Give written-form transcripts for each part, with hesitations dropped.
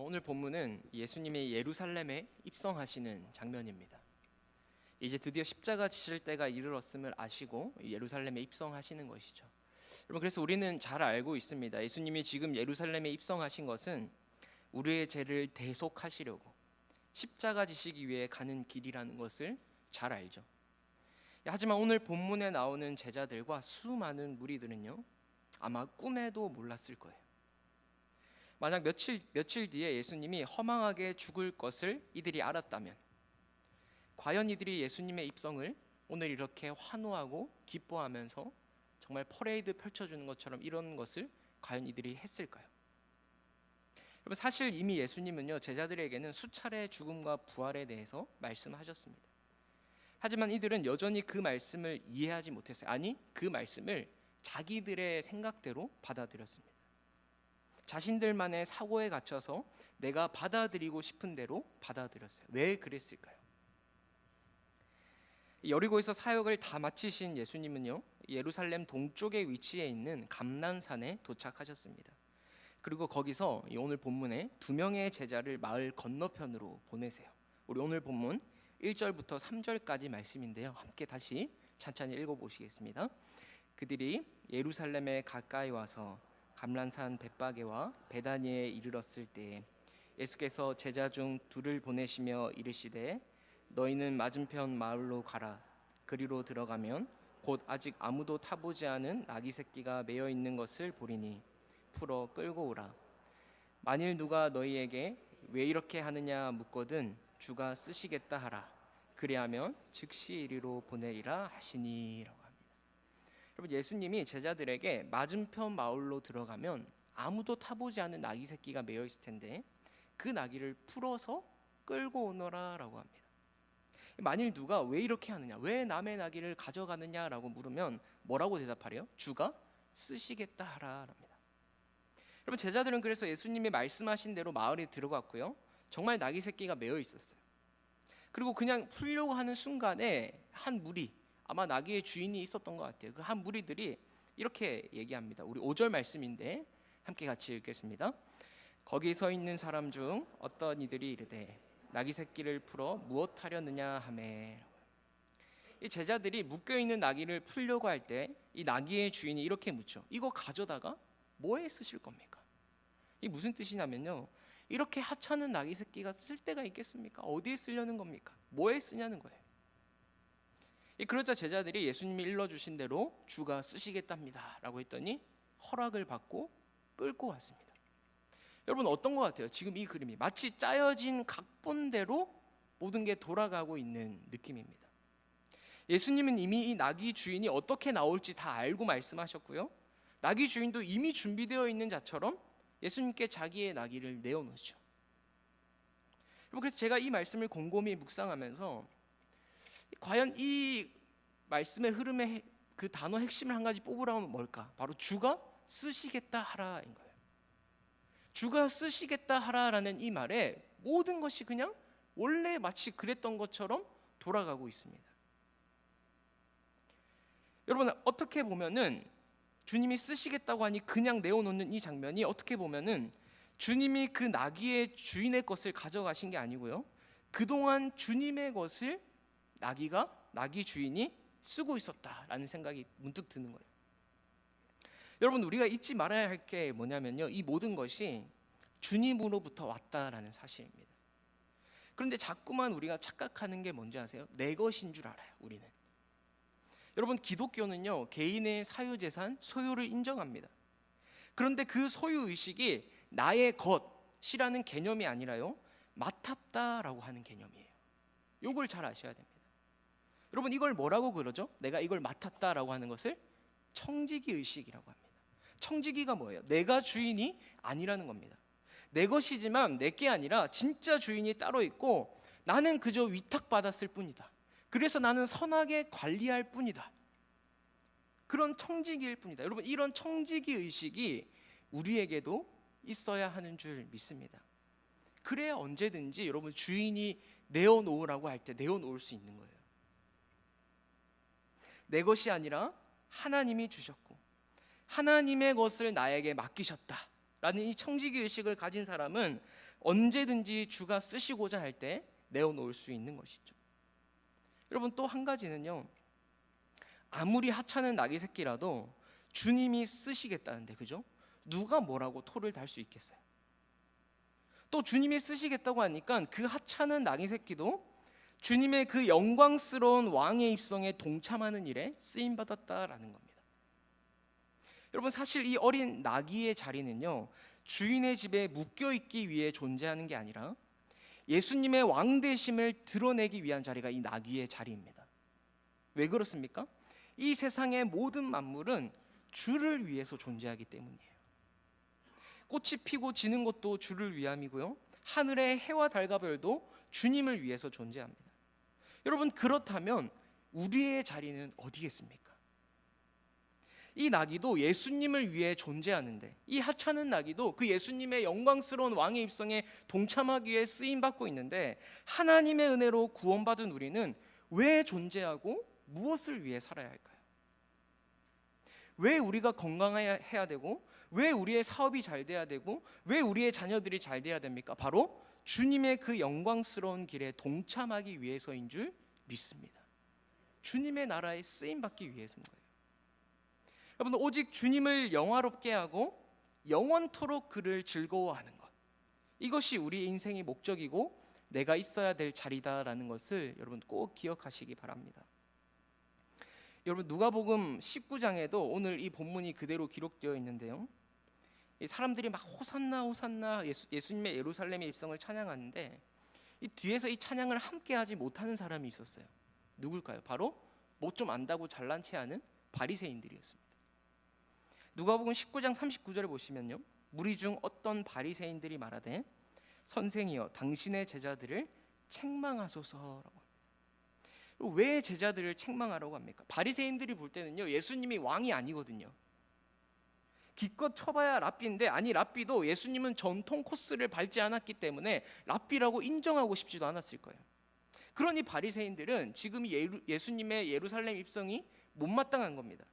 오늘 본문은 예수님이 예루살렘에 입성하시는 장면입니다. 이제 드디어 십자가 지실 때가 이르렀음을 아시고 예루살렘에 입성하시는 것이죠. 여러분, 그래서 우리는 잘 알고 있습니다. 예수님이 지금 예루살렘에 입성하신 것은 우리의 죄를 대속하시려고 십자가 지시기 위해 가는 길이라는 것을 잘 알죠. 하지만 오늘 본문에 나오는 제자들과 수많은 무리들은요, 아마 꿈에도 몰랐을 거예요. 만약 며칠 뒤에 예수님이 허망하게 죽을 것을 이들이 알았다면, 과연 이들이 예수님의 입성을 오늘 이렇게 환호하고 기뻐하면서 정말 퍼레이드 펼쳐주는 것처럼 이런 것을 과연 이들이 했을까요? 여러분, 사실 이미 예수님은요, 제자들에게는 수차례 죽음과 부활에 대해서 말씀하셨습니다. 하지만 이들은 여전히 그 말씀을 이해하지 못했어요. 아니, 그 말씀을 자기들의 생각대로 받아들였습니다. 자신들만의 사고에 갇혀서 내가 받아들이고 싶은 대로 받아들였어요. 왜 그랬을까요? 여리고에서 사역을 다 마치신 예수님은요, 예루살렘 동쪽에 위치해 있는 감난산에 도착하셨습니다. 그리고 거기서 오늘 본문에 2명의 제자를 마을 건너편으로 보내세요. 우리 오늘 본문 1절부터 3절까지 말씀인데요, 함께 다시 찬찬히 읽어보시겠습니다. 그들이 예루살렘에 가까이 와서 감난산 벳바게와 베다니에 이르렀을 때에 예수께서 제자 중 2를 보내시며 이르시되 너희는 맞은편 마을로 가라. 그리로 들어가면 곧 아직 아무도 타보지 않은 나귀 새끼가 매어 있는 것을 보리니 풀어 끌고 오라. 만일 누가 너희에게 왜 이렇게 하느냐 묻거든 주가 쓰시겠다 하라. 그리하면 즉시 이리로 보내리라 하시니라고 합니다. 여러분, 예수님이 제자들에게 맞은편 마을로 들어가면 아무도 타보지 않은 나귀 새끼가 매어 있을 텐데 그 나귀를 풀어서 끌고 오너라라고 합니다. 만일 누가 왜 이렇게 하느냐, 왜 남의 나귀를 가져가느냐라고 물으면 뭐라고 대답하래요? 주가 쓰시겠다 하라랍니다. 여러분, 제자들은 그래서 예수님이 말씀하신 대로 마을에 들어갔고요, 정말 나귀 새끼가 매어 있었어요. 그리고 그냥 풀려고 하는 순간에 한 무리, 아마 나귀의 주인이 있었던 것 같아요. 그 한 무리들이 이렇게 얘기합니다. 우리 5절 말씀인데 함께 같이 읽겠습니다. 거기 서 있는 사람 중 어떤 이들이 이르되 나귀 새끼를 풀어 무엇 하려느냐 하매. 이 제자들이 묶여있는 나귀를 풀려고 할 때 이 나귀의 주인이 이렇게 묻죠. 이거 가져다가 뭐에 쓰실 겁니까? 이 무슨 뜻이냐면요, 이렇게 하찮은 나귀 새끼가 쓸 데가 있겠습니까? 어디에 쓰려는 겁니까? 뭐에 쓰냐는 거예요. 그러자 제자들이 예수님이 일러주신 대로 주가 쓰시겠답니다 라고 했더니 허락을 받고 끌고 왔습니다. 여러분, 어떤 것 같아요? 지금 이 그림이 마치 짜여진 각본대로 모든 게 돌아가고 있는 느낌입니다. 예수님은 이미 이 나귀 주인이 어떻게 나올지 다 알고 말씀하셨고요, 나귀 주인도 이미 준비되어 있는 자처럼 예수님께 자기의 나귀를 내어놓죠. 그래서 제가 이 말씀을 곰곰이 묵상하면서 과연 이 말씀의 흐름의 그 단어 핵심을 한 가지 뽑으라면 뭘까? 바로 주가 쓰시겠다 하라인 거예요. 주가 쓰시겠다 하라라는 이 말에 모든 것이 그냥 원래 마치 그랬던 것처럼 돌아가고 있습니다. 여러분, 어떻게 보면은 주님이 쓰시겠다고 하니 그냥 내어놓는 이 장면이 어떻게 보면은 주님이 그 나귀의 주인의 것을 가져가신 게 아니고요, 그동안 주님의 것을 나귀 주인이 쓰고 있었다라는 생각이 문득 드는 거예요. 여러분, 우리가 잊지 말아야 할 게 뭐냐면요, 이 모든 것이 주님으로부터 왔다라는 사실입니다. 그런데 자꾸만 우리가 착각하는 게 뭔지 아세요? 내 것인 줄 알아요, 우리는. 여러분, 기독교는요, 개인의 사유재산, 소유를 인정합니다. 그런데 그 소유의식이 나의 것이라는 개념이 아니라요, 맡았다라고 하는 개념이에요. 이걸 잘 아셔야 됩니다. 여러분, 이걸 뭐라고 그러죠? 내가 이걸 맡았다라고 하는 것을 청지기 의식이라고 합니다. 청지기가 뭐예요? 내가 주인이 아니라는 겁니다. 내 것이지만 내 게 아니라 진짜 주인이 따로 있고 나는 그저 위탁받았을 뿐이다. 그래서 나는 선하게 관리할 뿐이다. 그런 청지기일 뿐이다. 여러분, 이런 청지기 의식이 우리에게도 있어야 하는 줄 믿습니다. 그래야 언제든지 여러분, 주인이 내어놓으라고 할 때 내어놓을 수 있는 거예요. 내 것이 아니라 하나님이 주셨고 하나님의 것을 나에게 맡기셨다. 라는 이 청지기 의식을 가진 사람은 언제든지 주가 쓰시고자 할 때 내어놓을 수 있는 것이죠. 여러분, 또 한 가지는요, 아무리 하찮은 나귀 새끼라도 주님이 쓰시겠다는데, 그죠? 누가 뭐라고 토를 달 수 있겠어요? 또 주님이 쓰시겠다고 하니까 그 하찮은 나귀 새끼도 주님의 그 영광스러운 왕의 입성에 동참하는 일에 쓰임 받았다라는 겁니다. 여러분, 사실 이 어린 나귀의 자리는요, 주인의 집에 묶여 있기 위해 존재하는 게 아니라 예수님의 왕되심을 드러내기 위한 자리가 이 나귀의 자리입니다. 왜 그렇습니까? 이 세상의 모든 만물은 주를 위해서 존재하기 때문이에요. 꽃이 피고 지는 것도 주를 위함이고요, 하늘의 해와 달과 별도 주님을 위해서 존재합니다. 여러분, 그렇다면 우리의 자리는 어디겠습니까? 이 나귀도 예수님을 위해 존재하는데, 이 하찮은 나귀도 그 예수님의 영광스러운 왕의 입성에 동참하기 위해 쓰임받고 있는데, 하나님의 은혜로 구원받은 우리는 왜 존재하고 무엇을 위해 살아야 할까요? 왜 우리가 건강해야 되고, 왜 우리의 사업이 잘 돼야 되고, 왜 우리의 자녀들이 잘 돼야 됩니까? 바로 주님의 그 영광스러운 길에 동참하기 위해서인 줄 믿습니다. 주님의 나라에 쓰임받기 위해서인 거예요. 여러분, 오직 주님을 영화롭게 하고 영원토록 그를 즐거워하는 것, 이것이 우리 인생의 목적이고 내가 있어야 될 자리다라는 것을 여러분 꼭 기억하시기 바랍니다. 여러분, 누가복음 19장에도 오늘 이 본문이 그대로 기록되어 있는데요, 사람들이 막 호산나 호산나 예수님의 예루살렘의 입성을 찬양하는데, 이 뒤에서 이 찬양을 함께 하지 못하는 사람이 있었어요. 누굴까요? 바로 뭐 좀 안다고 잘난 체하는 바리새인들이었습니다. 누가복음 19장 39절에 보시면요, 무리 중 어떤 바리새인들이 말하되 선생이여 당신의 제자들을 책망하소서라고 합니다. 왜 제자들을 책망하라고 합니까? 바리새인들이 볼 때는요, 예수님이 왕이 아니거든요. 기껏 쳐봐야 랍비인데, 아니, 랍비도 예수님은 전통 코스를 밟지 않았기 때문에 랍비라고 인정하고 싶지도 않았을 거예요. 그러니 바리새인들은 지금 예수님의 예루살렘 입성이 못마땅한 겁니다.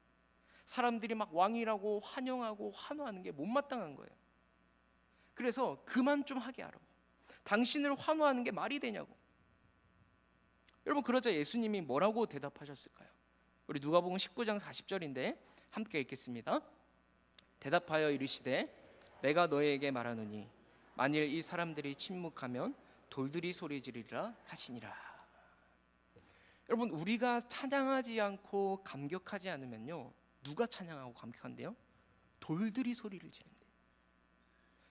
사람들이 막 왕이라고 환영하고 환호하는 게 못마땅한 거예요. 그래서 그만 좀 하게 하라고, 당신을 환호하는 게 말이 되냐고. 여러분, 그러자 예수님이 뭐라고 대답하셨을까요? 우리 누가복음 19장 40절인데 함께 읽겠습니다. 대답하여 이르시되 내가 너희에게 말하노니 만일 이 사람들이 침묵하면 돌들이 소리 지르리라 하시니라. 여러분, 우리가 찬양하지 않고 감격하지 않으면요, 누가 찬양하고 감격한대요? 돌들이 소리를 지른대요.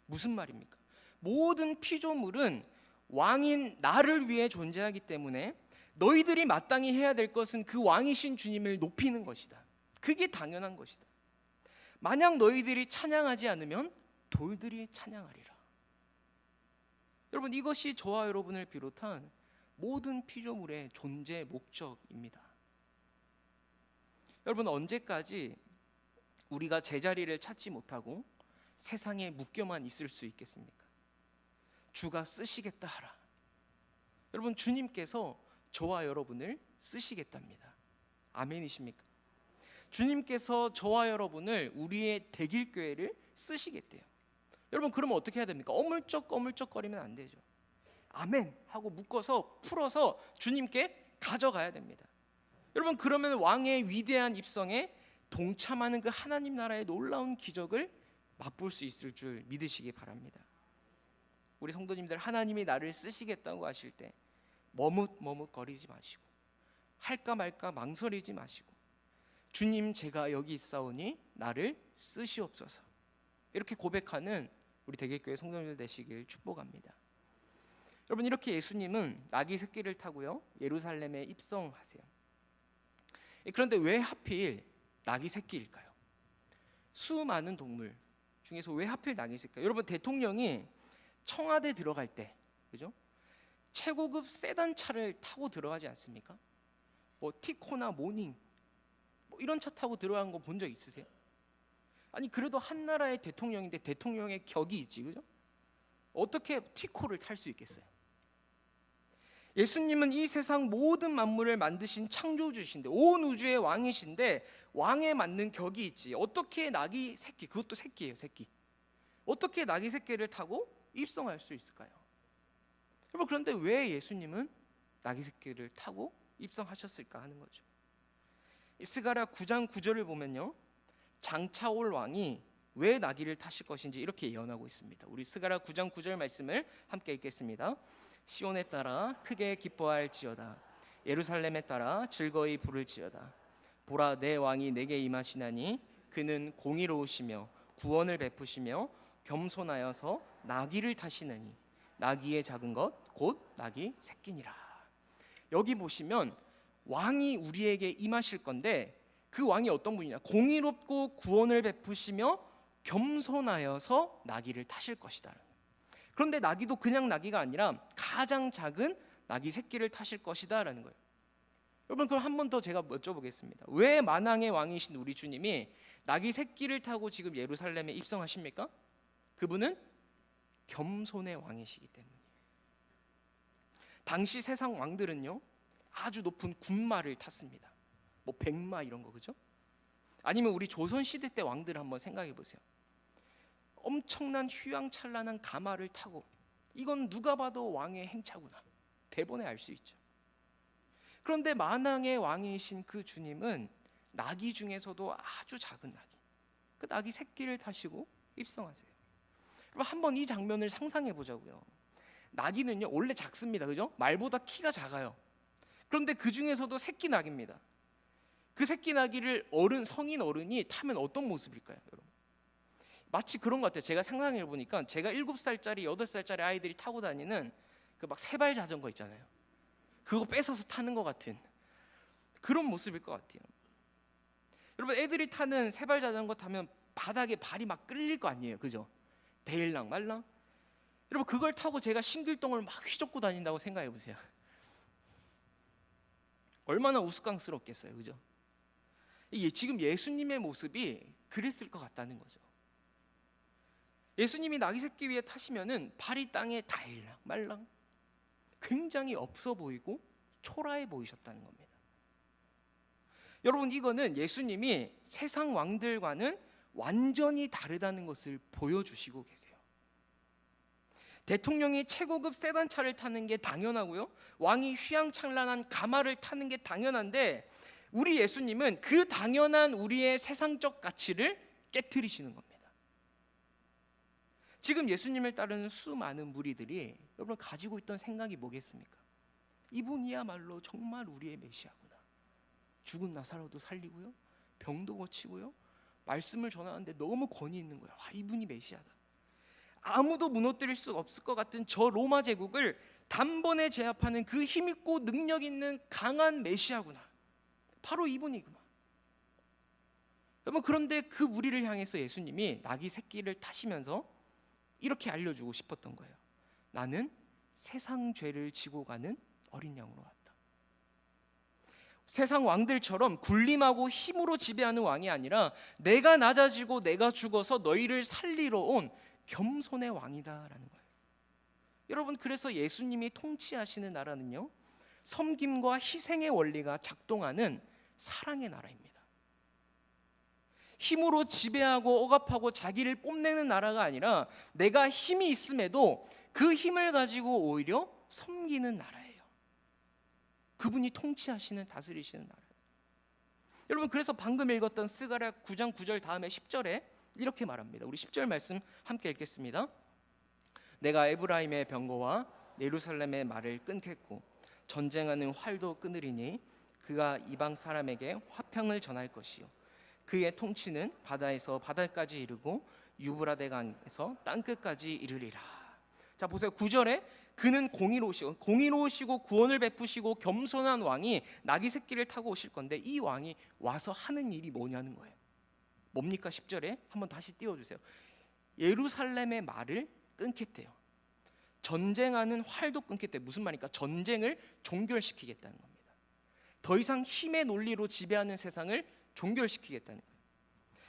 무슨 말입니까? 모든 피조물은 왕인 나를 위해 존재하기 때문에 너희들이 마땅히 해야 될 것은 그 왕이신 주님을 높이는 것이다. 그게 당연한 것이다. 만약 너희들이 찬양하지 않으면 돌들이 찬양하리라. 여러분, 이것이 저와 여러분을 비롯한 모든 피조물의 존재 목적입니다. 여러분, 언제까지 우리가 제자리를 찾지 못하고 세상에 묶여만 있을 수 있겠습니까? 주가 쓰시겠다 하라. 여러분, 주님께서 저와 여러분을 쓰시겠답니다. 아멘이십니까? 주님께서 저와 여러분을, 우리의 대길교회를 쓰시겠대요. 여러분, 그러면 어떻게 해야 됩니까? 어물쩍어물쩍거리면 안 되죠. 아멘 하고 묶어서 풀어서 주님께 가져가야 됩니다. 여러분, 그러면 왕의 위대한 입성에 동참하는 그 하나님 나라의 놀라운 기적을 맛볼 수 있을 줄 믿으시기 바랍니다. 우리 성도님들, 하나님이 나를 쓰시겠다고 하실 때 머뭇머뭇거리지 마시고, 할까 말까 망설이지 마시고, 주님, 제가 여기 있사오니 나를 쓰시옵소서, 이렇게 고백하는 우리 대길교회 성도님들 되시길 축복합니다. 여러분, 이렇게 예수님은 나귀 새끼를 타고요, 예루살렘에 입성하세요. 그런데 왜 하필 나귀 새끼일까요? 수많은 동물 중에서 왜 하필 나귀 새끼일까요? 여러분, 대통령이 청와대 들어갈 때, 그죠? 최고급 세단 차를 타고 들어가지 않습니까? 뭐 티코나 모닝 뭐 이런 차 타고 들어간 거 본 적 있으세요? 아니, 그래도 한 나라의 대통령인데 대통령의 격이 있지, 그죠? 어떻게 티코를 탈 수 있겠어요? 예수님은 이 세상 모든 만물을 만드신 창조주신데, 온 우주의 왕이신데 왕에 맞는 격이 있지. 어떻게 나귀 새끼, 그것도 새끼예요, 새끼. 어떻게 낙이 새끼를 타고 입성할 수 있을까요? 여러분, 그런데 왜 예수님은 낙이 새끼를 타고 입성하셨을까 하는 거죠. 스가랴 9장 9절을 보면요, 장차올 왕이 왜 나귀를 타실 것인지 이렇게 예언하고 있습니다. 우리 스가랴 9장 9절 말씀을 함께 읽겠습니다. 시온에 따라 크게 기뻐할지어다. 예루살렘에 따라 즐거이 부를지어다. 보라, 내 왕이 내게 임하시나니 그는 공의로우시며 구원을 베푸시며 겸손하여서 나귀를 타시느니 나귀의 작은 것 곧 나귀 새끼니라. 여기 보시면 왕이 우리에게 임하실 건데, 그 왕이 어떤 분이냐? 공의롭고 구원을 베푸시며 겸손하여서 나귀를 타실 것이다. 그런데 나귀도 그냥 나귀가 아니라 가장 작은 나귀 새끼를 타실 것이다 라는 거예요. 여러분, 그럼 한 번 더 제가 여쭤보겠습니다. 왜 만왕의 왕이신 우리 주님이 나귀 새끼를 타고 지금 예루살렘에 입성하십니까? 그분은 겸손의 왕이시기 때문이에요. 당시 세상 왕들은요, 아주 높은 군마를 탔습니다. 뭐 백마 이런 거, 그죠? 아니면 우리 조선 시대 때 왕들 한번 생각해 보세요. 엄청난 휘황찬란한 가마를 타고, 이건 누가 봐도 왕의 행차구나, 대본에 알 수 있죠. 그런데 만왕의 왕이신 그 주님은 나귀 중에서도 아주 작은 나귀, 그 나귀 새끼를 타시고 입성하세요. 여러분, 한번 이 장면을 상상해 보자고요. 나귀는요 원래 작습니다, 그죠? 말보다 키가 작아요. 그런데 그 중에서도 새끼 나귀입니다. 그 새끼 나귀를 성인 어른이 타면 어떤 모습일까요, 여러분? 마치 그런 것 같아요. 제가 상상해 보니까 제가 7살짜리 8살짜리 아이들이 타고 다니는 그 막 세발 자전거 있잖아요. 그거 뺏어서 타는 것 같은 그런 모습일 것 같아요. 여러분, 애들이 타는 세발 자전거 타면 바닥에 발이 막 끌릴 거 아니에요, 그죠? 데일랑 말랑. 여러분, 그걸 타고 제가 신길동을 막 휘젓고 다닌다고 생각해 보세요. 얼마나 우스꽝스럽겠어요, 그죠? 지금 예수님의 모습이 그랬을 것 같다는 거죠. 예수님이 나귀 새끼 위에 타시면은 발이 땅에 다일랑 말랑 굉장히 없어 보이고 초라해 보이셨다는 겁니다. 여러분, 이거는 예수님이 세상 왕들과는 완전히 다르다는 것을 보여주시고 계세요. 대통령이 최고급 세단차를 타는 게 당연하고요, 왕이 휘황찬란한 가마를 타는 게 당연한데, 우리 예수님은 그 당연한 우리의 세상적 가치를 깨트리시는 겁니다. 지금 예수님을 따르는 수많은 무리들이 여러분 가지고 있던 생각이 뭐겠습니까? 이분이야말로 정말 우리의 메시아구나. 죽은 나사로도 살리고요, 병도 고치고요, 말씀을 전하는데 너무 권위 있는 거야. 와, 이분이 메시아다. 아무도 무너뜨릴 수 없을 것 같은 저 로마 제국을 단번에 제압하는 그 힘있고 능력 있는 강한 메시아구나. 바로 이분이구나. 여러분, 그런데 그 무리를 향해서 예수님이 나귀 새끼를 타시면서 이렇게 알려주고 싶었던 거예요. 나는 세상 죄를 지고 가는 어린 양으로 왔다. 세상 왕들처럼 군림하고 힘으로 지배하는 왕이 아니라 내가 낮아지고 내가 죽어서 너희를 살리러 온 겸손의 왕이다라는 거예요. 여러분, 그래서 예수님이 통치하시는 나라는요, 섬김과 희생의 원리가 작동하는 사랑의 나라입니다. 힘으로 지배하고 억압하고 자기를 뽐내는 나라가 아니라 내가 힘이 있음에도 그 힘을 가지고 오히려 섬기는 나라예요. 그분이 통치하시는, 다스리시는 나라. 여러분, 그래서 방금 읽었던 스가랴 9장 9절 다음에 10절에 이렇게 말합니다. 우리 10절 말씀 함께 읽겠습니다. 내가 에브라임의 병거와 예루살렘의 말을 끊겠고 전쟁하는 활도 끊으리니 그가 이방 사람에게 화평을 전할 것이요 그의 통치는 바다에서 바다까지 이르고 유브라데 강에서 땅끝까지 이르리라. 자, 보세요. 9절에 그는 공의로우시고 구원을 베푸시고 겸손한 왕이 나귀 새끼를 타고 오실 건데, 이 왕이 와서 하는 일이 뭐냐는 거예요. 뭡니까? 10절에 한번 다시 띄워주세요. 예루살렘의 말을 끊겠대요. 전쟁하는 활도 끊겠대요. 무슨 말입니까? 전쟁을 종결시키겠다는 겁니다. 더 이상 힘의 논리로 지배하는 세상을 종결시키겠다는 거예요.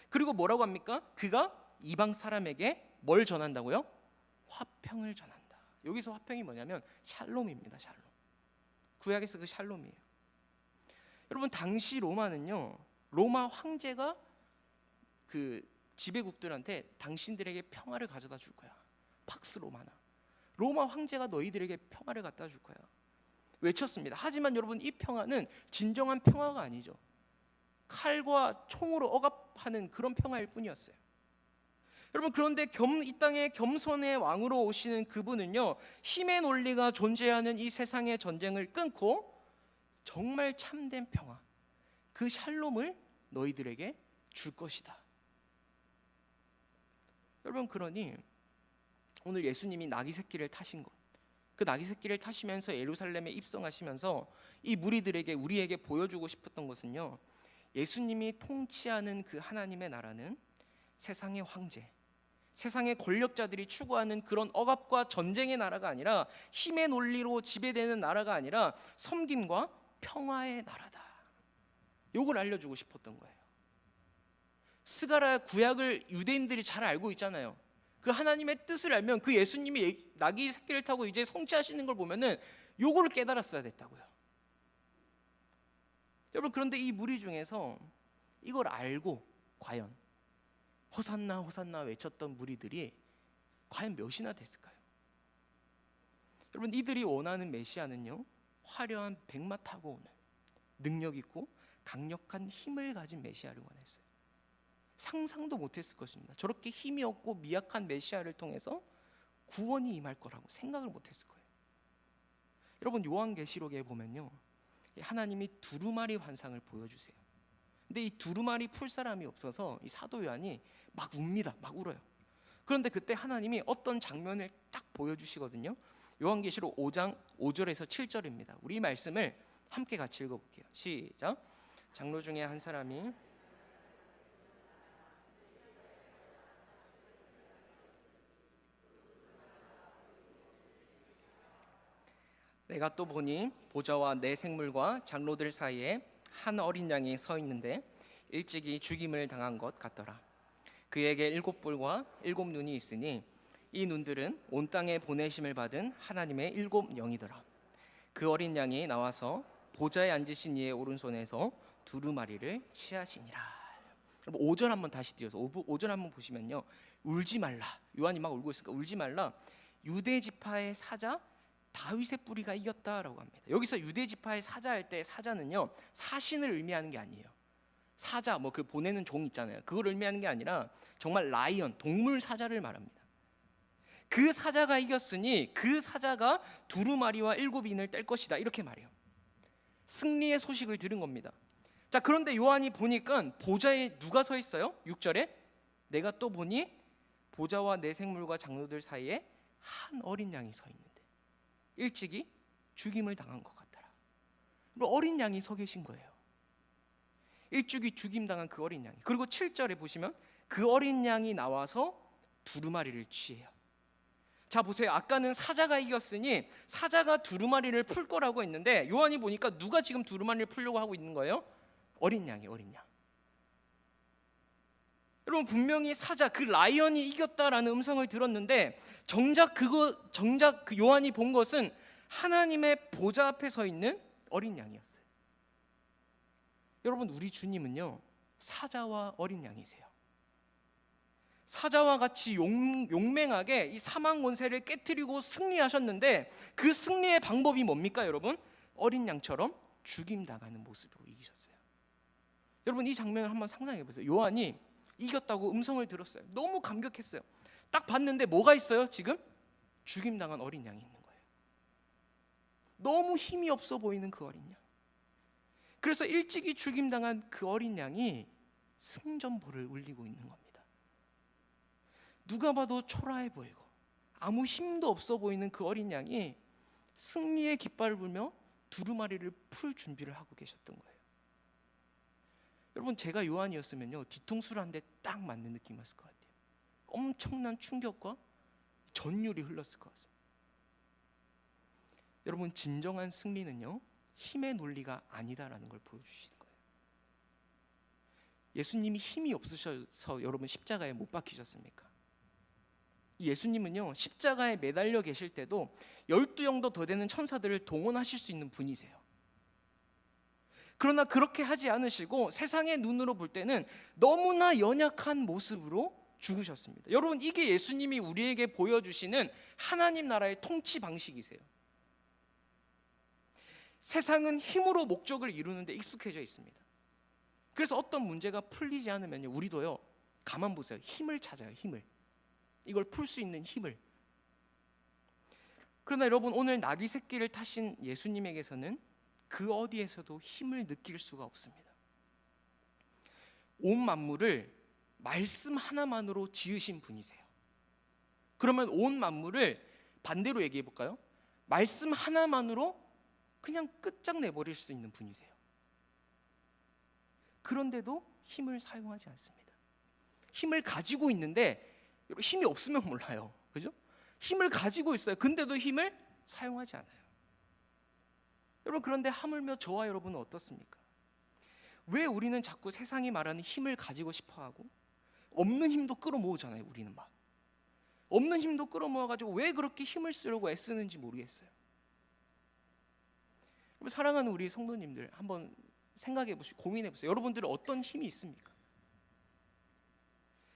그리고 뭐라고 합니까? 그가 이방 사람에게 뭘 전한다고요? 화평을 전한다. 여기서 화평이 뭐냐면 샬롬입니다. 샬롬. 구약에서 그 샬롬이에요. 여러분, 당시 로마는요, 로마 황제가 그 지배국들한테 당신들에게 평화를 가져다 줄 거야. 팍스 로마나. 로마 황제가 너희들에게 평화를 갖다 줄 거야. 외쳤습니다. 하지만 여러분, 이 평화는 진정한 평화가 아니죠. 칼과 총으로 억압하는 그런 평화일 뿐이었어요. 여러분, 그런데 이 땅에 겸손의 왕으로 오시는 그분은요, 힘의 논리가 존재하는 이 세상의 전쟁을 끊고 정말 참된 평화, 그 샬롬을 너희들에게 줄 것이다. 여러분, 그러니 오늘 예수님이 나귀 새끼를 타신 것, 그 나귀 새끼를 타시면서 예루살렘에 입성하시면서 이 무리들에게, 우리에게 보여주고 싶었던 것은요, 예수님이 통치하는 그 하나님의 나라는 세상의 황제, 세상의 권력자들이 추구하는 그런 억압과 전쟁의 나라가 아니라, 힘의 논리로 지배되는 나라가 아니라 섬김과 평화의 나라다. 이걸 알려주고 싶었던 거예요. 스가랴 구약을 유대인들이 잘 알고 있잖아요. 그 하나님의 뜻을 알면, 그 예수님이 나귀 새끼를 타고 이제 성취하시는 걸 보면은 요거를 깨달았어야 됐다고요. 여러분, 그런데 이 무리 중에서 이걸 알고 과연 호산나 호산나 외쳤던 무리들이 과연 몇이나 됐을까요? 여러분, 이들이 원하는 메시아는요, 화려한 백마 타고 오는 능력 있고 강력한 힘을 가진 메시아를 원했어요. 상상도 못했을 것입니다. 저렇게 힘이 없고 미약한 메시아를 통해서 구원이 임할 거라고 생각을 못했을 거예요. 여러분, 요한계시록에 보면요, 하나님이 두루마리 환상을 보여주세요. 근데 이 두루마리 풀 사람이 없어서 이 사도 요한이 막 웁니다. 막 울어요. 그런데 그때 하나님이 어떤 장면을 딱 보여주시거든요. 요한계시록 5장 5절에서 7절입니다. 우리 말씀을 함께 같이 읽어볼게요. 시작. 장로 중에 한 사람이 내가 또 보니 보좌와 내 생물과 장로들 사이에 한 어린 양이 서 있는데 일찍이 죽임을 당한 것 같더라. 그에게 7뿔과 7눈이 있으니 이 눈들은 온 땅에 보내심을 받은 하나님의 7 영이더라. 그 어린 양이 나와서 보좌에 앉으신 이의 오른손에서 두루마리를 취하시니라. 여러분, 5절 한번 다시 띄워서 5절 한번 보시면요, 울지 말라. 요한이 막 울고 있으니까 울지 말라. 유대 지파의 사자 다윗의 뿌리가 이겼다라고 합니다. 여기서 유대 지파의 사자 할 때 사자는요, 사신을 의미하는 게 아니에요. 사자, 뭐 그 보내는 종 있잖아요. 그걸 의미하는 게 아니라 정말 라이언, 동물 사자를 말합니다. 그 사자가 이겼으니 그 사자가 두루마리와 7인을 뗄 것이다, 이렇게 말해요. 승리의 소식을 들은 겁니다. 자, 그런데 요한이 보니까 보좌에 누가 서 있어요? 6절에 내가 또 보니 보좌와 내 생물과 장로들 사이에 한 어린 양이 서 있는데 일찍이 죽임을 당한 것 같더라. 어린 양이 서 계신 거예요. 일찍이 죽임당한 그 어린 양이. 그리고 7절에 보시면 그 어린 양이 나와서 두루마리를 취해요. 자, 보세요. 아까는 사자가 이겼으니 사자가 두루마리를 풀 거라고 했는데 요한이 보니까 누가 지금 두루마리를 풀려고 하고 있는 거예요? 어린 양이, 어린 양. 여러분, 분명히 사자, 그 라이언이 이겼다라는 음성을 들었는데 정작 그 요한이 본 것은 하나님의 보좌 앞에 서 있는 어린 양이었어요. 여러분, 우리 주님은요, 사자와 어린 양이세요. 사자와 같이 용맹하게 이 사망 권세를 깨트리고 승리하셨는데 그 승리의 방법이 뭡니까, 여러분? 어린 양처럼 죽임당하는 모습으로 이기셨어요. 여러분, 이 장면을 한번 상상해 보세요. 요한이 이겼다고 음성을 들었어요. 너무 감격했어요. 딱 봤는데 뭐가 있어요? 지금 죽임당한 어린 양이 있는 거예요. 너무 힘이 없어 보이는 그 어린 양. 그래서 일찍이 죽임당한 그 어린 양이 승전보를 울리고 있는 겁니다. 누가 봐도 초라해 보이고 아무 힘도 없어 보이는 그 어린 양이 승리의 깃발을 불며 두루마리를 풀 준비를 하고 계셨던 거예요. 여러분, 제가 요한이었으면요, 뒤통수를 한 대 딱 맞는 느낌이었을 것 같아요. 엄청난 충격과 전율이 흘렀을 것 같습니다. 여러분, 진정한 승리는요, 힘의 논리가 아니다라는 걸 보여주시는 거예요. 예수님이 힘이 없으셔서 여러분 십자가에 못 박히셨습니까? 예수님은요, 십자가에 매달려 계실 때도 12영도 더 되는 천사들을 동원하실 수 있는 분이세요. 그러나 그렇게 하지 않으시고 세상의 눈으로 볼 때는 너무나 연약한 모습으로 죽으셨습니다. 여러분, 이게 예수님이 우리에게 보여주시는 하나님 나라의 통치 방식이세요. 세상은 힘으로 목적을 이루는 데 익숙해져 있습니다. 그래서 어떤 문제가 풀리지 않으면요, 우리도요, 가만 보세요. 힘을 찾아요. 힘을. 이걸 풀 수 있는 힘을. 그러나 여러분, 오늘 나귀 새끼를 타신 예수님에게서는 그 어디에서도 힘을 느낄 수가 없습니다. 온 만물을 말씀 하나만으로 지으신 분이세요. 그러면 온 만물을 반대로 얘기해 볼까요? 말씀 하나만으로 그냥 끝장내버릴 수 있는 분이세요. 그런데도 힘을 사용하지 않습니다. 힘을 가지고 있는데, 힘이 없으면 몰라요. 그죠? 힘을 가지고 있어요. 근데도 힘을 사용하지 않아요. 여러분, 그런데 하물며 저와 여러분은 어떻습니까? 왜 우리는 자꾸 세상이 말하는 힘을 가지고 싶어하고 없는 힘도 끌어모으잖아요. 우리는 막 없는 힘도 끌어모아가지고 왜 그렇게 힘을 쓰려고 애쓰는지 모르겠어요. 여러분, 사랑하는 우리 성도님들, 한번 생각해 보시고 고민해 보세요. 여러분들은 어떤 힘이 있습니까?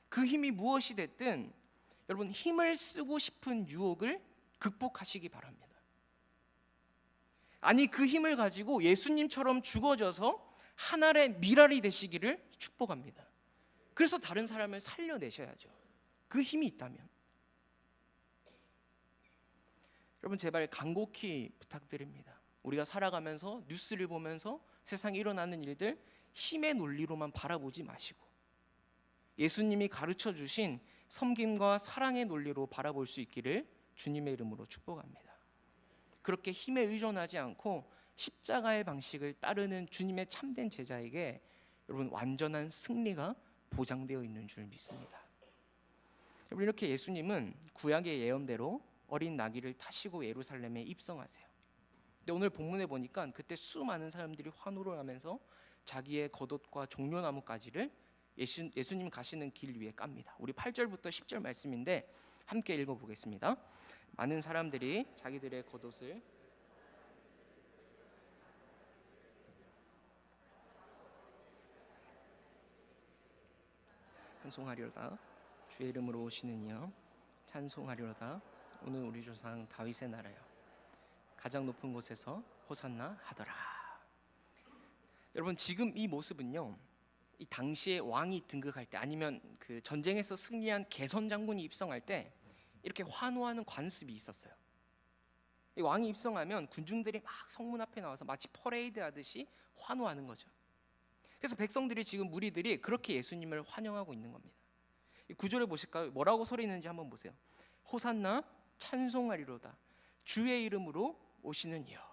그 힘이 무엇이 됐든 여러분, 힘을 쓰고 싶은 유혹을 극복하시기 바랍니다. 아니, 그 힘을 가지고 예수님처럼 죽어져서 하늘의 미랄이 되시기를 축복합니다. 그래서 다른 사람을 살려내셔야죠. 그 힘이 있다면. 여러분, 제발 간곡히 부탁드립니다. 우리가 살아가면서 뉴스를 보면서 세상에 일어나는 일들 힘의 논리로만 바라보지 마시고 예수님이 가르쳐 주신 섬김과 사랑의 논리로 바라볼 수 있기를 주님의 이름으로 축복합니다. 그렇게 힘에 의존하지 않고 십자가의 방식을 따르는 주님의 참된 제자에게 여러분, 완전한 승리가 보장되어 있는 줄 믿습니다. 여러분, 이렇게 예수님은 구약의 예언대로 어린 나귀를 타시고 예루살렘에 입성하세요. 근데 오늘 본문에 보니까 그때 수많은 사람들이 환호를 하면서 자기의 겉옷과 종려나무가지를 예수님 가시는 길 위에 깝니다. 우리 8절부터 10절 말씀인데 함께 읽어보겠습니다. 많은 사람들이 자기들의 겉옷을 찬송하리로다. 주의 이름으로 오시는 이여 찬송하리로다. 오늘 우리 조상 다윗의 나라여 가장 높은 곳에서 호산나 하더라. 여러분, 지금 이 모습은요, 이 당시에 왕이 등극할 때 아니면 그 전쟁에서 승리한 개선 장군이 입성할 때 이렇게 환호하는 관습이 있었어요. 이 왕이 입성하면 군중들이 막 성문 앞에 나와서 마치 퍼레이드 하듯이 환호하는 거죠. 그래서 백성들이, 지금 무리들이 그렇게 예수님을 환영하고 있는 겁니다. 이 구절에 보실까요? 뭐라고 소리내는지 한번 보세요. 호산나 찬송하리로다. 주의 이름으로 오시는 이여.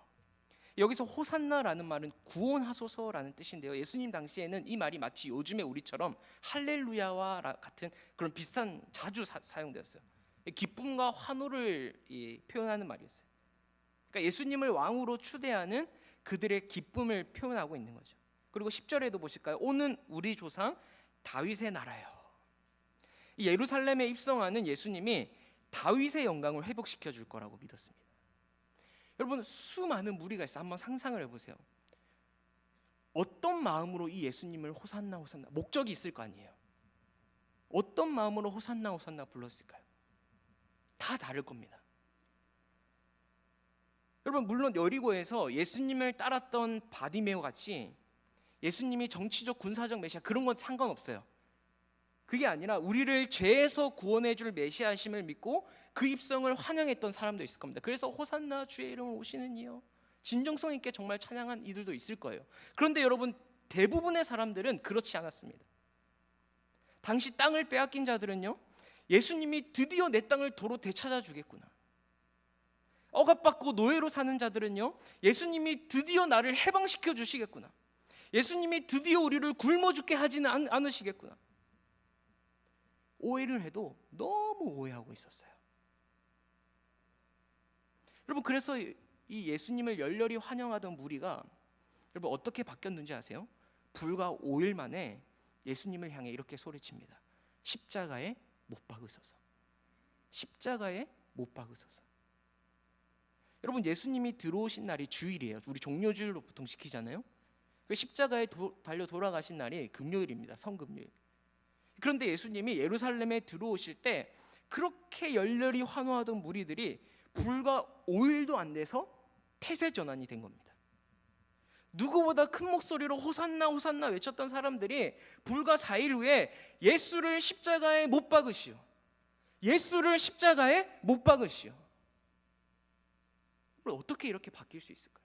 여기서 호산나라는 말은 구원하소서라는 뜻인데요, 예수님 당시에는 이 말이 마치 요즘에 우리처럼 할렐루야와 같은 그런 비슷한, 자주 사용되었어요. 기쁨과 환호를 표현하는 말이었어요. 그러니까 예수님을 왕으로 추대하는 그들의 기쁨을 표현하고 있는 거죠. 그리고 10절에도 보실까요? 오는 우리 조상 다윗의 나라요. 이 예루살렘에 입성하는 예수님이 다윗의 영광을 회복시켜 줄 거라고 믿었습니다. 여러분, 수많은 무리가 있어요. 한번 상상을 해보세요. 어떤 마음으로 이 예수님을 호산나 호산나, 목적이 있을 거 아니에요. 어떤 마음으로 호산나 호산나 불렀을까요? 다 다를 겁니다. 여러분, 물론 여리고에서 예수님을 따랐던 바디메오 같이 예수님이 정치적 군사적 메시아 그런 건 상관없어요. 그게 아니라 우리를 죄에서 구원해 줄 메시아심을 믿고 그 입성을 환영했던 사람도 있을 겁니다. 그래서 호산나 주의 이름으로 오시는 이여, 진정성 있게 정말 찬양한 이들도 있을 거예요. 그런데 여러분, 대부분의 사람들은 그렇지 않았습니다. 당시 땅을 빼앗긴 자들은요, 예수님이 드디어 내 땅을 도로 되찾아 주겠구나. 억압받고 노예로 사는 자들은요, 예수님이 드디어 나를 해방시켜 주시겠구나. 예수님이 드디어 우리를 굶어 죽게 하지는 않으시겠구나. 오해를 해도 너무 오해하고 있었어요. 여러분, 그래서 이 예수님을 열렬히 환영하던 무리가 여러분 어떻게 바뀌었는지 아세요? 불과 5일 만에 예수님을 향해 이렇게 소리칩니다. 십자가에 못 박으소서. 십자가에 못 박으소서. 여러분, 예수님이 들어오신 날이 주일이에요. 우리 종료주일로 보통 지키잖아요. 그 십자가에 달려 돌아가신 날이 금요일입니다. 성금요일. 그런데 예수님이 예루살렘에 들어오실 때 그렇게 열렬히 환호하던 무리들이 불과 5일도 안 돼서 태세 전환이 된 겁니다. 누구보다 큰 목소리로 호산나 호산나 외쳤던 사람들이 불과 4일 후에 예수를 십자가에 못 박으시오. 예수를 십자가에 못 박으시오. 어떻게 이렇게 바뀔 수 있을까요?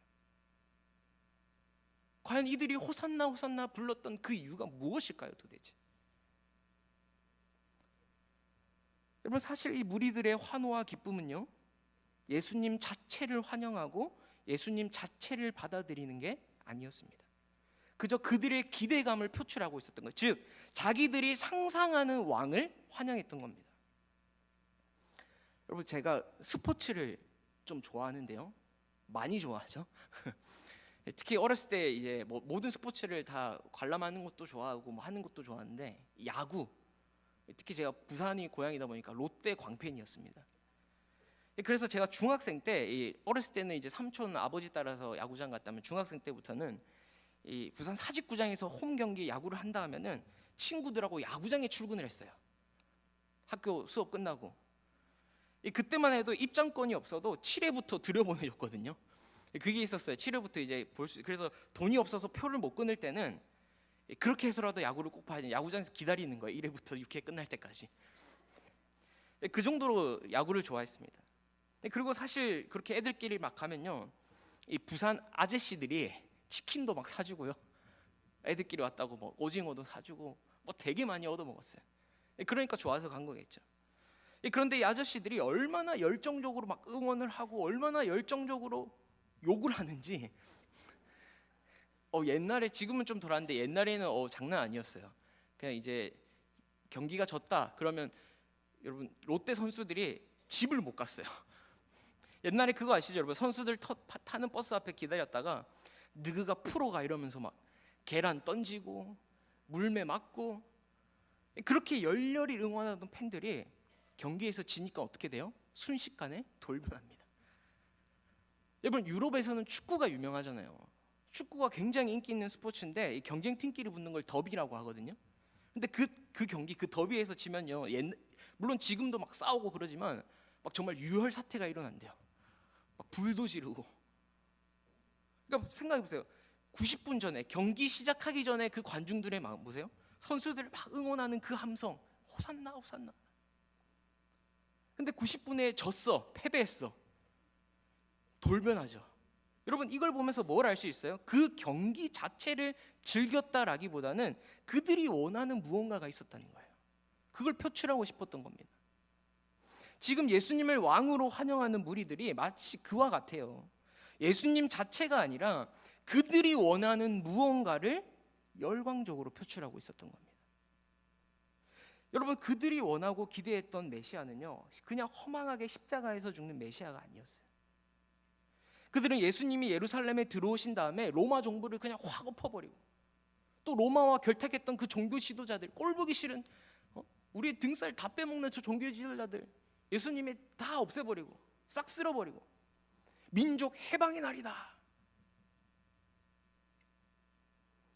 과연 이들이 호산나 호산나 불렀던 그 이유가 무엇일까요, 도대체? 여러분, 사실 이 무리들의 환호와 기쁨은요, 예수님 자체를 환영하고 예수님 자체를 받아들이는 게 아니었습니다. 그저 그들의 기대감을 표출하고 있었던 것, 즉 자기들이 상상하는 왕을 환영했던 겁니다. 여러분, 제가 스포츠를 좀 좋아하는데요, 많이 좋아하죠. 특히 어렸을 때 이제 모든 스포츠를 다 관람하는 것도 좋아하고 하는 것도 좋아하는데, 야구, 특히 제가 부산이 고향이다 보니까 롯데 광팬이었습니다. 그래서 제가 중학생 때, 어렸을 때는 이제 삼촌 아버지 따라서 야구장 갔다면, 중학생 때부터는 이 부산 사직구장에서 홈 경기 야구를 한다 하면은 친구들하고 야구장에 출근을 했어요. 학교 수업 끝나고. 그때만 해도 입장권이 없어도 7회부터 들여보내줬거든요. 그게 있었어요. 7회부터 이제 그래서 돈이 없어서 표를 못 끊을 때는 그렇게 해서라도 야구를 꼭 봐야 돼. 야구장에서 기다리는 거예요. 1회부터 6회 끝날 때까지. 그 정도로 야구를 좋아했습니다. 그리고 사실 그렇게 애들끼리 막 가면요, 이 부산 아저씨들이 치킨도 막 사주고요, 애들끼리 왔다고 뭐 오징어도 사주고 뭐 되게 많이 얻어 먹었어요. 그러니까 좋아서 간 거겠죠. 그런데 이 아저씨들이 얼마나 열정적으로 막 응원을 하고 얼마나 열정적으로 욕을 하는지, 옛날에, 지금은 좀 덜한데 옛날에는 장난 아니었어요. 그냥 이제 경기가 졌다 그러면 여러분, 롯데 선수들이 집을 못 갔어요. 옛날에 그거 아시죠, 여러분? 선수들 타는 버스 앞에 기다렸다가 느그가 프로가 이러면서 막 계란 던지고 물매 맞고, 그렇게 열렬히 응원하던 팬들이 경기에서 지니까 어떻게 돼요? 순식간에 돌변합니다. 여러분, 유럽에서는 축구가 유명하잖아요. 축구가 굉장히 인기 있는 스포츠인데 경쟁팀끼리 붙는 걸 더비라고 하거든요. 근데 그 경기, 그 더비에서 지면요, 물론 지금도 막 싸우고 그러지만 막 정말 유혈 사태가 일어난대요. 막 불도 지르고. 그러니까 생각해 보세요. 90분 전에, 경기 시작하기 전에 그 관중들의 마음 보세요. 선수들을 막 응원하는 그 함성, 호산나 호산나. 근데 90분에 졌어, 패배했어, 돌변하죠. 여러분, 이걸 보면서 뭘 알 수 있어요? 그 경기 자체를 즐겼다라기보다는 그들이 원하는 무언가가 있었다는 거예요. 그걸 표출하고 싶었던 겁니다. 지금 예수님을 왕으로 환영하는 무리들이 마치 그와 같아요. 예수님 자체가 아니라 그들이 원하는 무언가를 열광적으로 표출하고 있었던 겁니다. 여러분, 그들이 원하고 기대했던 메시아는요, 그냥 허망하게 십자가에서 죽는 메시아가 아니었어요. 그들은 예수님이 예루살렘에 들어오신 다음에 로마 정부를 그냥 확 엎어버리고, 또 로마와 결탁했던 그 종교 지도자들, 꼴보기 싫은 우리 등살 다 빼먹는 저 종교 지도자들, 예수님이 다 없애버리고 싹 쓸어버리고 민족 해방의 날이다.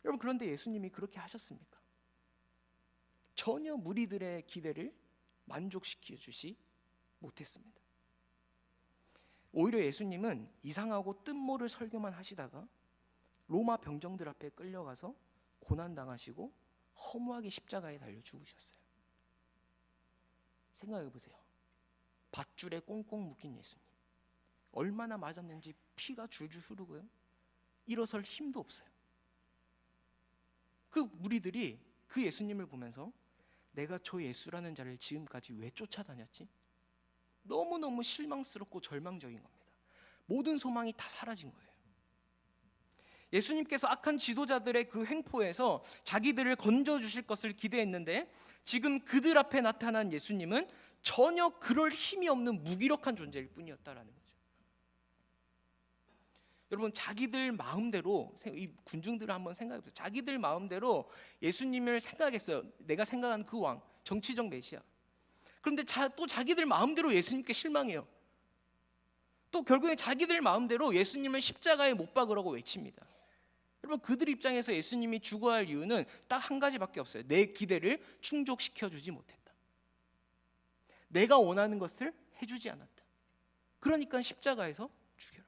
여러분, 그런데 예수님이 그렇게 하셨습니까? 전혀 무리들의 기대를 만족시켜 주지 못했습니다. 오히려 예수님은 이상하고 뜻모를 설교만 하시다가 로마 병정들 앞에 끌려가서 고난당하시고 허무하게 십자가에 달려 죽으셨어요. 생각해 보세요. 밧줄에 꽁꽁 묶인 예수님, 얼마나 맞았는지 피가 줄줄 흐르고요, 일어설 힘도 없어요. 그 무리들이 그 예수님을 보면서 내가 저 예수라는 자를 지금까지 왜 쫓아다녔지? 너무너무 실망스럽고 절망적인 겁니다. 모든 소망이 다 사라진 거예요. 예수님께서 악한 지도자들의 그 횡포에서 자기들을 건져주실 것을 기대했는데, 지금 그들 앞에 나타난 예수님은 전혀 그럴 힘이 없는 무기력한 존재일 뿐이었다라는 거죠. 여러분, 자기들 마음대로, 이 군중들을 한번 생각해 보세요. 자기들 마음대로 예수님을 생각했어요. 내가 생각한 그 왕, 정치적 메시아. 그런데 또 자기들 마음대로 예수님께 실망해요. 또 결국에 자기들 마음대로 예수님을 십자가에 못 박으라고 외칩니다. 여러분, 그들 입장에서 예수님이 죽어야 할 이유는 딱 한 가지밖에 없어요. 내 기대를 충족시켜주지 못했다. 내가 원하는 것을 해주지 않았다. 그러니까 십자가에서 죽여라.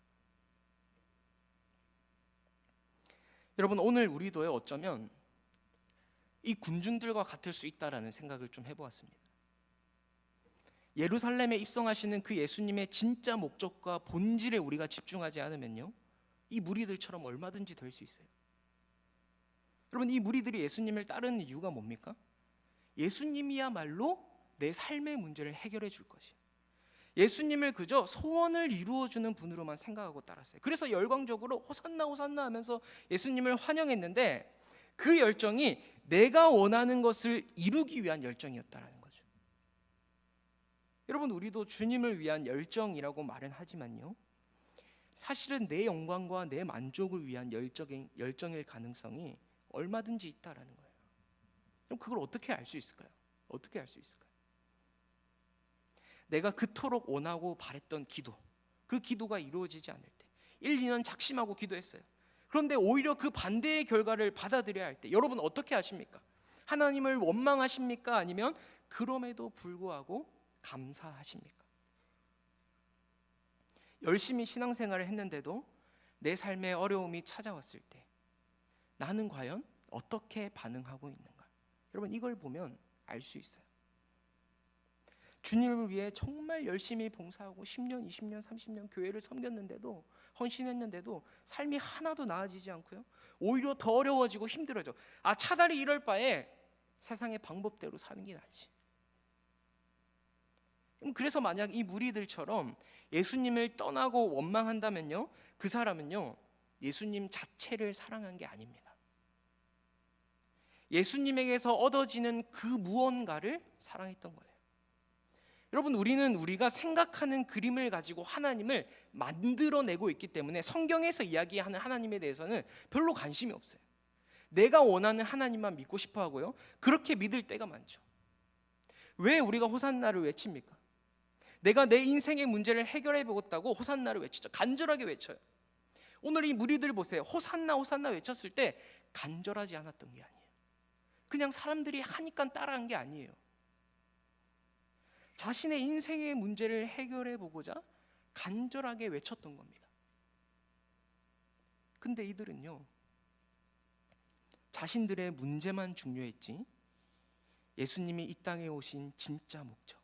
여러분, 오늘 우리도 어쩌면 이 군중들과 같을 수 있다라는 생각을 좀 해보았습니다. 예루살렘에 입성하시는 그 예수님의 진짜 목적과 본질에 우리가 집중하지 않으면요, 이 무리들처럼 얼마든지 될 수 있어요. 여러분, 이 무리들이 예수님을 따르는 이유가 뭡니까? 예수님이야말로 내 삶의 문제를 해결해 줄 것이에요. 예수님을 그저 소원을 이루어주는 분으로만 생각하고 따랐어요. 그래서 열광적으로 호산나 호산나 하면서 예수님을 환영했는데, 그 열정이 내가 원하는 것을 이루기 위한 열정이었다라는 거죠. 여러분, 우리도 주님을 위한 열정이라고 말은 하지만요, 사실은 내 영광과 내 만족을 위한 열정일 가능성이 얼마든지 있다라는 거예요. 그럼 그걸 어떻게 알 수 있을까요? 어떻게 알 수 있을까요? 내가 그토록 원하고 바랬던 기도, 그 기도가 이루어지지 않을 때 1, 2년 작심하고 기도했어요. 그런데 오히려 그 반대의 결과를 받아들여야 할 때 여러분 어떻게 하십니까? 하나님을 원망하십니까? 아니면 그럼에도 불구하고 감사하십니까? 열심히 신앙생활을 했는데도 내 삶에 어려움이 찾아왔을 때 나는 과연 어떻게 반응하고 있는가? 여러분, 이걸 보면 알 수 있어요. 주님을 위해 정말 열심히 봉사하고 10년, 20년, 30년 교회를 섬겼는데도, 헌신했는데도 삶이 하나도 나아지지 않고요, 오히려 더 어려워지고 힘들어져. 차라리 이럴 바에 세상의 방법대로 사는 게 낫지. 그래서 만약 이 무리들처럼 예수님을 떠나고 원망한다면요, 그 사람은요 예수님 자체를 사랑한 게 아닙니다. 예수님에게서 얻어지는 그 무언가를 사랑했던 거예요. 여러분, 우리가 생각하는 그림을 가지고 하나님을 만들어내고 있기 때문에 성경에서 이야기하는 하나님에 대해서는 별로 관심이 없어요. 내가 원하는 하나님만 믿고 싶어 하고요, 그렇게 믿을 때가 많죠. 왜 우리가 호산나를 외칩니까? 내가 내 인생의 문제를 해결해 보겠다고 호산나를 외치죠. 간절하게 외쳐요. 오늘 이 무리들 보세요. 호산나 호산나 외쳤을 때 간절하지 않았던 게 아니에요. 그냥 사람들이 하니까 따라한 게 아니에요. 자신의 인생의 문제를 해결해 보고자 간절하게 외쳤던 겁니다. 근데 이들은요, 자신들의 문제만 중요했지 예수님이 이 땅에 오신 진짜 목적,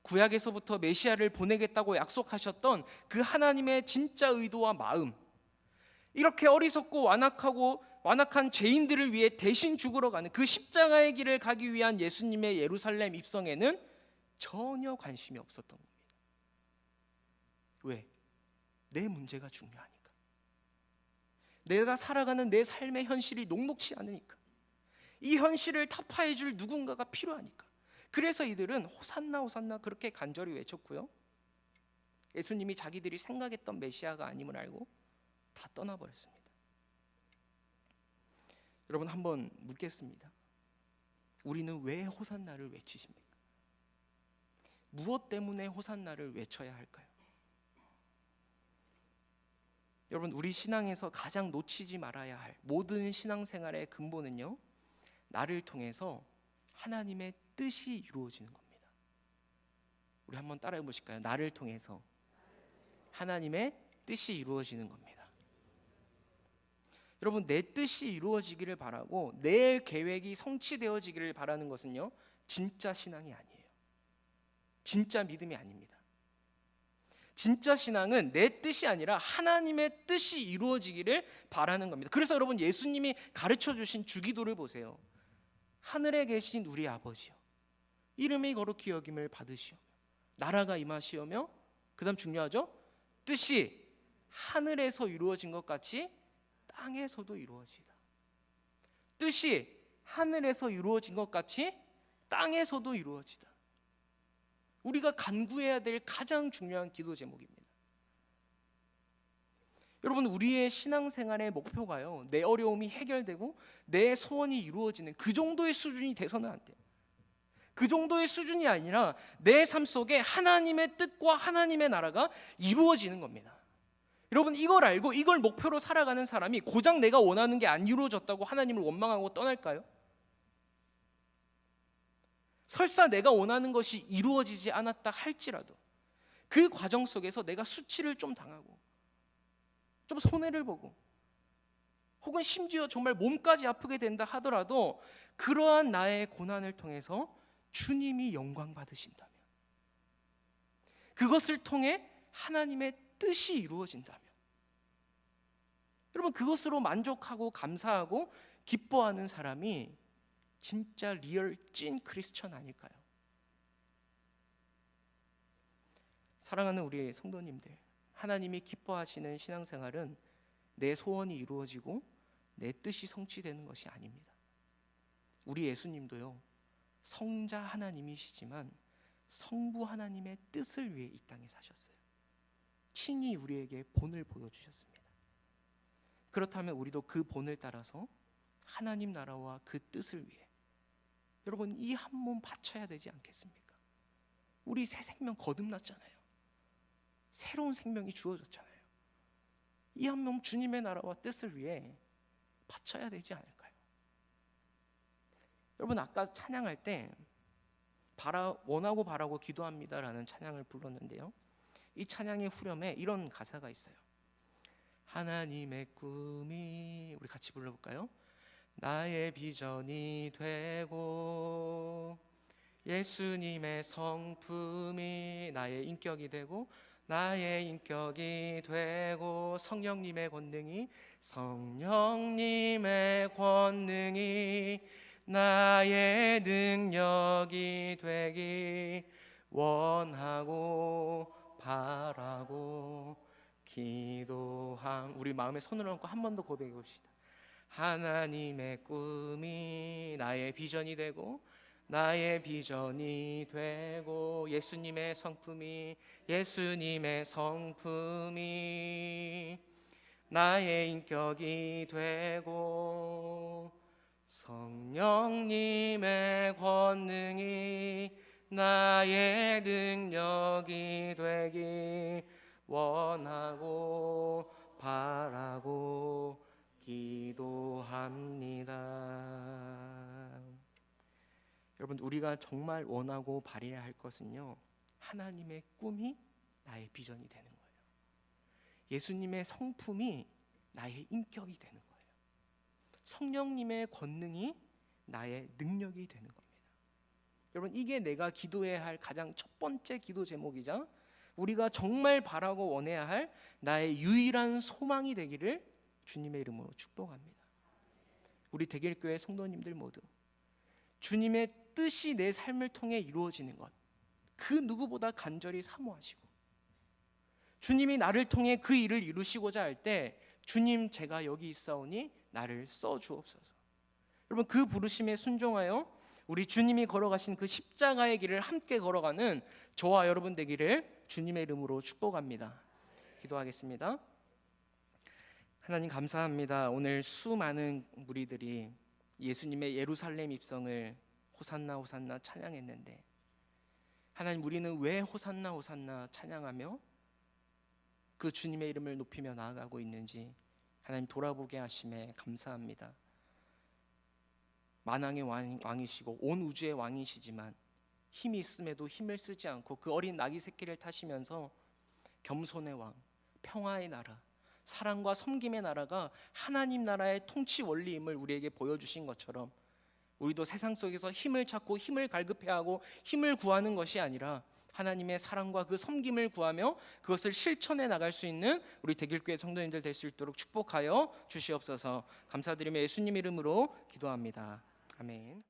구약에서부터 메시아를 보내겠다고 약속하셨던 그 하나님의 진짜 의도와 마음, 이렇게 어리석고 완악한 죄인들을 위해 대신 죽으러 가는 그 십자가의 길을 가기 위한 예수님의 예루살렘 입성에는 전혀 관심이 없었던 겁니다. 왜? 내 문제가 중요하니까. 내가 살아가는 내 삶의 현실이 녹록치 않으니까. 이 현실을 타파해 줄 누군가가 필요하니까. 그래서 이들은 호산나 호산나 그렇게 간절히 외쳤고요, 예수님이 자기들이 생각했던 메시아가 아님을 알고 다 떠나버렸습니다. 여러분, 한번 묻겠습니다. 우리는 왜 호산나를 외치십니까? 무엇 때문에 호산나를 외쳐야 할까요? 여러분, 우리 신앙에서 가장 놓치지 말아야 할 모든 신앙생활의 근본은요, 나를 통해서 하나님의 뜻이 이루어지는 겁니다. 우리 한번 따라해 보실까요? 나를 통해서 하나님의 뜻이 이루어지는 겁니다. 여러분, 내 뜻이 이루어지기를 바라고 내 계획이 성취되어지기를 바라는 것은요, 진짜 신앙이 아니에요. 진짜 믿음이 아닙니다. 진짜 신앙은 내 뜻이 아니라 하나님의 뜻이 이루어지기를 바라는 겁니다. 그래서 여러분, 예수님이 가르쳐 주신 주기도를 보세요. 하늘에 계신 우리 아버지여, 이름이 거룩히 여김을 받으시오며 나라가 임하시오며, 그 다음 중요하죠? 뜻이 하늘에서 이루어진 것 같이 땅에서도 이루어지다. 뜻이 하늘에서 이루어진 것 같이 땅에서도 이루어지다. 우리가 간구해야 될 가장 중요한 기도 제목입니다. 여러분, 우리의 신앙생활의 목표가요, 내 어려움이 해결되고 내 소원이 이루어지는 그 정도의 수준이 돼서는 안 돼요. 그 정도의 수준이 아니라 내 삶 속에 하나님의 뜻과 하나님의 나라가 이루어지는 겁니다. 여러분, 이걸 알고 이걸 목표로 살아가는 사람이 고작 내가 원하는 게 안 이루어졌다고 하나님을 원망하고 떠날까요? 설사 내가 원하는 것이 이루어지지 않았다 할지라도 그 과정 속에서 내가 수치를 좀 당하고 좀 손해를 보고 혹은 심지어 정말 몸까지 아프게 된다 하더라도 그러한 나의 고난을 통해서 주님이 영광 받으신다면, 그것을 통해 하나님의 뜻이 이루어진다면, 여러분, 그것으로 만족하고 감사하고 기뻐하는 사람이 진짜 리얼 찐 크리스천 아닐까요? 사랑하는 우리 성도님들, 하나님이 기뻐하시는 신앙생활은 내 소원이 이루어지고 내 뜻이 성취되는 것이 아닙니다. 우리 예수님도요, 성자 하나님이시지만 성부 하나님의 뜻을 위해 이 땅에 사셨어요. 친히 우리에게 본을 보여주셨습니다. 그렇다면 우리도 그 본을 따라서 하나님 나라와 그 뜻을 위해 여러분 이 한 몸 바쳐야 되지 않겠습니까? 우리 새 생명 거듭났잖아요. 새로운 생명이 주어졌잖아요. 이 한 몸 주님의 나라와 뜻을 위해 바쳐야 되지 않을까요? 여러분, 아까 찬양할 때 원하고 바라고 기도합니다라는 찬양을 불렀는데요, 이 찬양의 후렴에 이런 가사가 있어요. 하나님의 꿈이, 우리 같이 불러볼까요? 나의 비전이 되고 예수님의 성품이 나의 인격이 되고 나의 인격이 되고 성령님의 권능이 나의 능력이 되기 원하고 바라고 기도함. 우리 마음에 손을 얹고 한 번 더 고백해 봅시다. 하나님의 꿈이 나의 비전이 되고 나의 비전이 되고 예수님의 성품이 나의 인격이 되고 성령님의 권능이 나의 능력이 되기 원하고 바라고 기도합니다. 여러분, 우리가 정말 원하고 바라야 할 것은요, 하나님의 꿈이 나의 비전이 되는 거예요. 예수님의 성품이 나의 인격이 되는 거예요. 성령님의 권능이 나의 능력이 되는 겁니다. 여러분, 이게 내가 기도해야 할 가장 첫 번째 기도 제목이자 우리가 정말 바라고 원해야 할 나의 유일한 소망이 되기를 주님의 이름으로 축복합니다. 우리 대길교회 성도님들 모두 주님의 뜻이 내 삶을 통해 이루어지는 것, 그 누구보다 간절히 사모하시고 주님이 나를 통해 그 일을 이루시고자 할 때 주님, 제가 여기 있사오니 나를 써주옵소서. 여러분, 그 부르심에 순종하여 우리 주님이 걸어가신 그 십자가의 길을 함께 걸어가는 저와 여러분 되기를 주님의 이름으로 축복합니다. 기도하겠습니다. 하나님, 감사합니다. 오늘 수많은 무리들이 예수님의 예루살렘 입성을 호산나 호산나 찬양했는데, 하나님, 우리는 왜 호산나 호산나 찬양하며 그 주님의 이름을 높이며 나아가고 있는지 하나님 돌아보게 하심에 감사합니다. 만왕의 왕이시고 온 우주의 왕이시지만 힘이 있음에도 힘을 쓰지 않고 그 어린 나귀 새끼를 타시면서 겸손의 왕, 평화의 나라, 사랑과 섬김의 나라가 하나님 나라의 통치 원리임을 우리에게 보여주신 것처럼 우리도 세상 속에서 힘을 찾고 힘을 갈급해하고 힘을 구하는 것이 아니라 하나님의 사랑과 그 섬김을 구하며 그것을 실천해 나갈 수 있는 우리 대길교회 성도님들 될 수 있도록 축복하여 주시옵소서. 감사드리며 예수님 이름으로 기도합니다. 아멘.